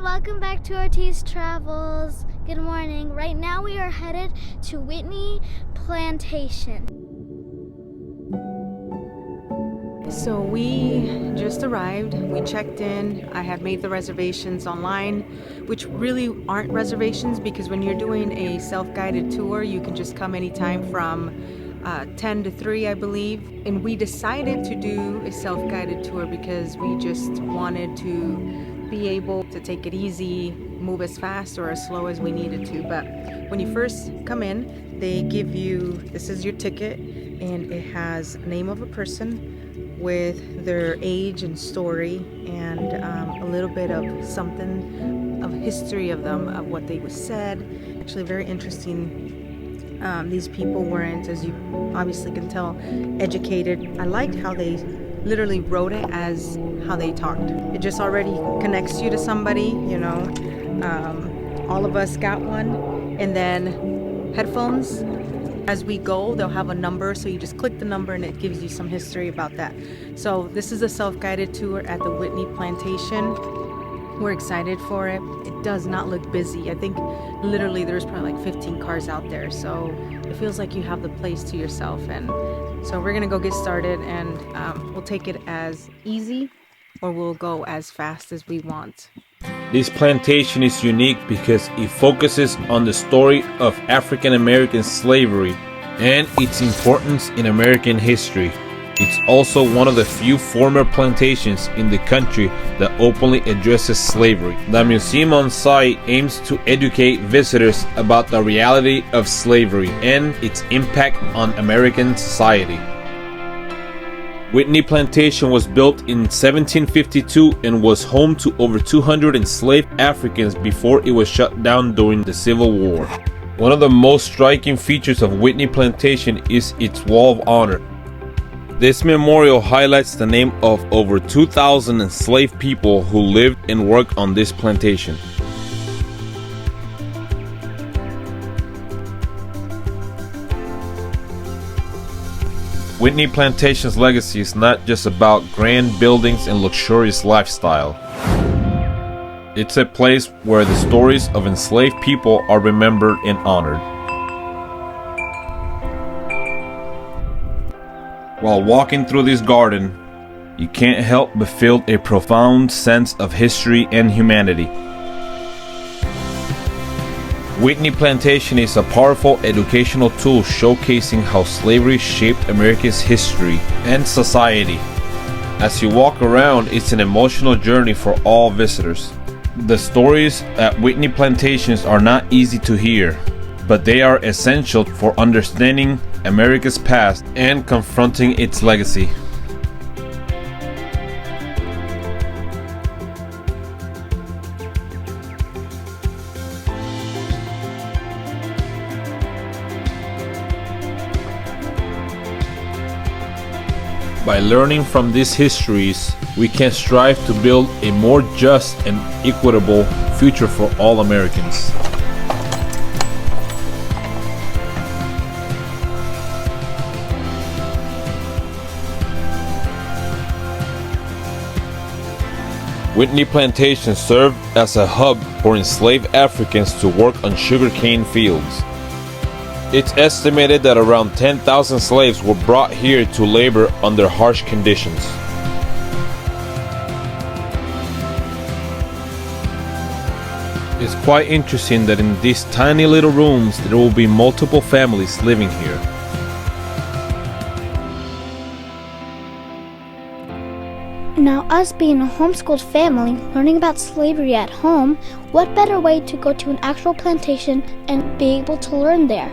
welcome back to Ortiz Travels. Good morning. Right now we are headed to Whitney Plantation. So we just arrived, we checked in. I had made the reservations online, which really aren't reservations because when you're doing a self-guided tour, you can just come anytime from 10 to 3, I believe. And we decided to do a self-guided tour because we just wanted to be able to take it easy, move as fast or as slow as we needed to. But when you first come in, they give you, this is your ticket, and it has name of a person with their age and story and a little bit of something of history of them, of what they was said. Actually very interesting. These people weren't, as you obviously can tell, educated. I liked how they literally wrote it as how they talked. It just already connects you to somebody, you know. All of us got one. And then headphones. As we go, they'll have a number, so you just click the number and it gives you some history about that. So this is a self-guided tour at the Whitney Plantation. We're excited for it. It does not look busy. I think literally there's probably like 15 cars out there, so it feels like you have the place to yourself. And so we're gonna go get started, and we'll take it as easy or we'll go as fast as we want. This plantation is unique because it focuses on the story of African American slavery and its importance in American history. It's also one of the few former plantations in the country that openly addresses slavery. The museum on site aims to educate visitors about the reality of slavery and its impact on American society. Whitney Plantation was built in 1752 and was home to over 200 enslaved Africans before it was shut down during the Civil War. One of the most striking features of Whitney Plantation is its Wall of Honor. This memorial highlights the name of over 2,000 enslaved people who lived and worked on this plantation. Whitney Plantation's legacy is not just about grand buildings and luxurious lifestyle. It's a place where the stories of enslaved people are remembered and honored. While walking through this garden, you can't help but feel a profound sense of history and humanity. Whitney Plantation is a powerful educational tool showcasing how slavery shaped America's history and society. As you walk around, it's an emotional journey for all visitors. The stories at Whitney Plantations are not easy to hear, but they are essential for understanding America's past and confronting its legacy. By learning from these histories, we can strive to build a more just and equitable future for all Americans. Whitney Plantation served as a hub for enslaved Africans to work on sugarcane fields. It's estimated that around 10,000 slaves were brought here to labor under harsh conditions. It's quite interesting that in these tiny little rooms there will be multiple families living here. Now, us being a homeschooled family, learning about slavery at home, what better way to go to an actual plantation and be able to learn there?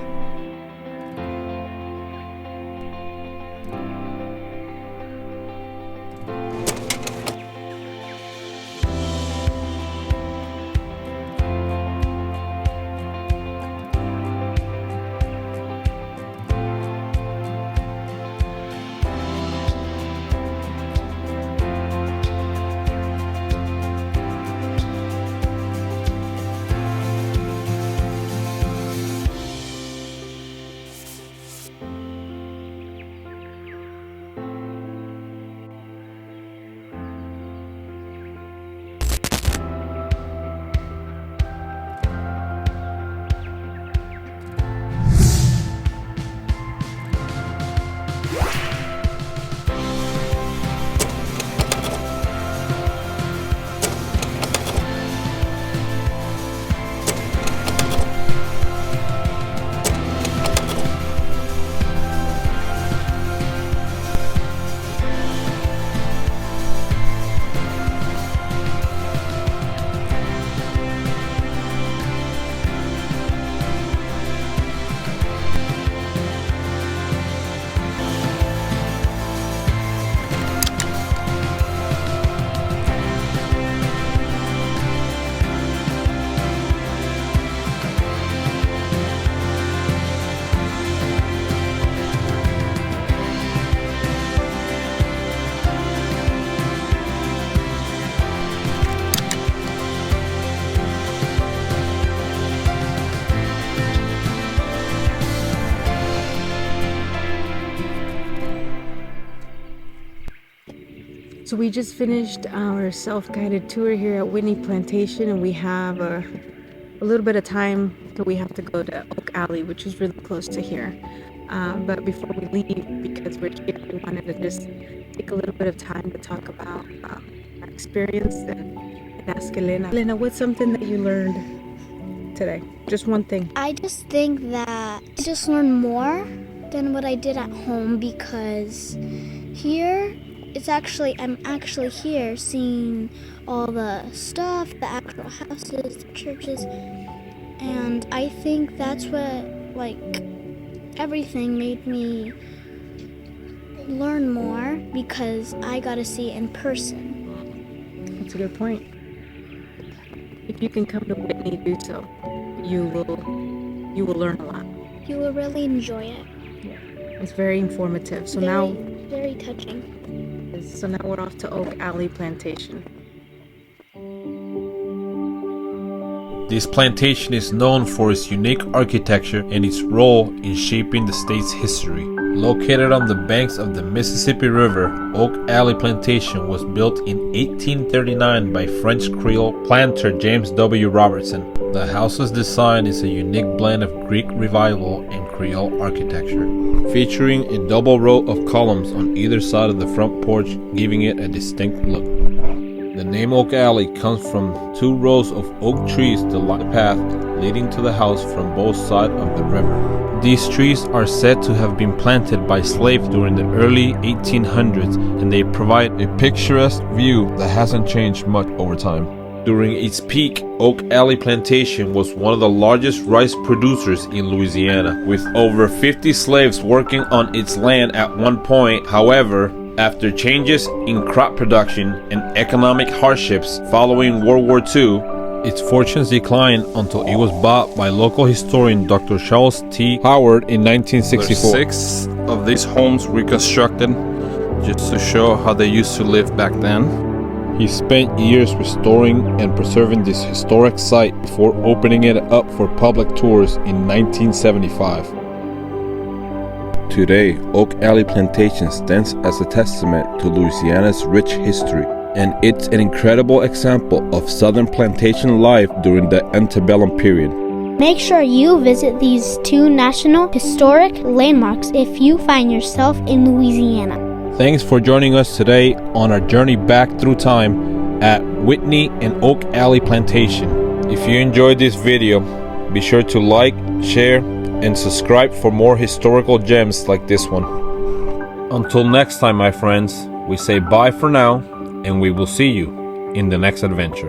So we just finished our self-guided tour here at Whitney Plantation, and we have a little bit of time till we have to go to Oak Alley, which is really close to here. But before we leave, because we're here, we wanted to just take a little bit of time to talk about our experience and ask Elena. Elena, what's something that you learned today? Just one thing. I just think that I just learned more than what I did at home, because here I'm actually here seeing all the stuff, the actual houses, the churches, and I think that's what, everything made me learn more, because I got to see it in person. That's a good point. If you can come to Whitney, do so. You will learn a lot. You will really enjoy it. Yeah. It's very informative. So very touching. now we're off to Oak Alley Plantation. This plantation is known for its unique architecture and its role in shaping the state's history. Located on the banks of the Mississippi River, Oak Alley Plantation was built in 1839 by French Creole planter James W. Robertson. The house's design is a unique blend of Greek Revival and Creole architecture, featuring a double row of columns on either side of the front porch, giving it a distinct look. The name Oak Alley comes from 2 rows of oak trees to line the path leading to the house from both sides of the river. These trees are said to have been planted by slaves during the early 1800s, and they provide a picturesque view that hasn't changed much over time. During its peak, Oak Alley Plantation was one of the largest rice producers in Louisiana, with over 50 slaves working on its land at one point. However, after changes in crop production and economic hardships following World War II, its fortunes declined until it was bought by local historian Dr. Charles T. Howard in 1964. There's 6 of these homes reconstructed just to show how they used to live back then. He spent years restoring and preserving this historic site before opening it up for public tours in 1975. Today, Oak Alley Plantation stands as a testament to Louisiana's rich history, and it's an incredible example of Southern plantation life during the antebellum period. Make sure you visit these 2 national historic landmarks if you find yourself in Louisiana. Thanks for joining us today on our journey back through time at Whitney and Oak Alley Plantation. If you enjoyed this video, be sure to like, share, and subscribe for more historical gems like this one. Until next time, my friends, we say bye for now, and we will see you in the next adventure.